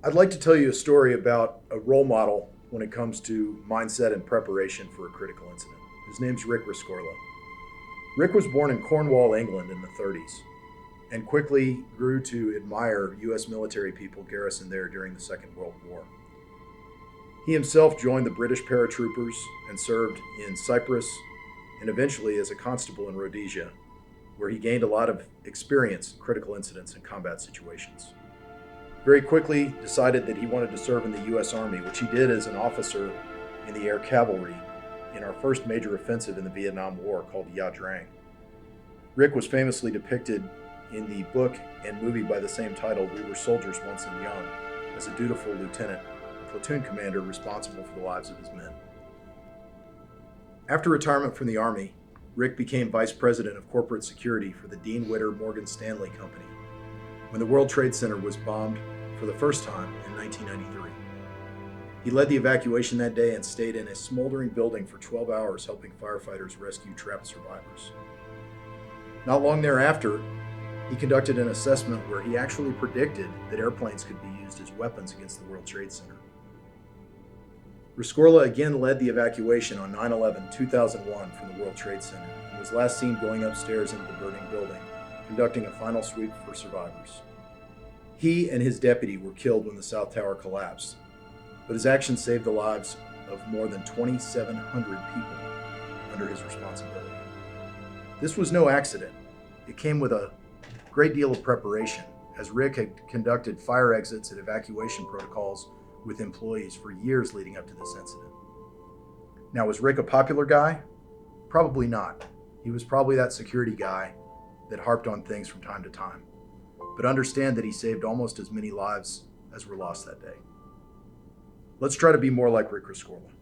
I'd like to tell you a story about a role model when it comes to mindset and preparation for a critical incident. His name's Rick Rescorla. Rick was born in Cornwall, England in the 30s and quickly grew to admire U.S. military people garrisoned there during the Second World War. He himself joined the British paratroopers and served in Cyprus and eventually as a constable in Rhodesia, where he gained a lot of experience in critical incidents and combat situations. Very quickly decided that he wanted to serve in the U.S. Army, which he did as an officer in the Air Cavalry in our first major offensive in the Vietnam War called Ya Drang. Rick was famously depicted in the book and movie by the same title, We Were Soldiers Once and Young, as a dutiful lieutenant, a platoon commander responsible for the lives of his men. After retirement from the Army, Rick became vice president of corporate security for the Dean Witter Morgan Stanley Company when the World Trade Center was bombed for the first time in 1993. He led the evacuation that day and stayed in a smoldering building for 12 hours helping firefighters rescue trapped survivors. Not long thereafter, he conducted an assessment where he actually predicted that airplanes could be used as weapons against the World Trade Center. Rescorla again led the evacuation on 9/11/2001 from the World Trade Center and was last seen going upstairs into the burning building, conducting a final sweep for survivors. He and his deputy were killed when the South Tower collapsed, but his actions saved the lives of more than 2,700 people under his responsibility. This was no accident. It came with a great deal of preparation, as Rick had conducted fire exits and evacuation protocols with employees for years leading up to this incident. Now, was Rick a popular guy? Probably not. He was probably that security guy that harped on things from time to time. But understand that he saved almost as many lives as were lost that day. Let's try to be more like Rick Rescorla.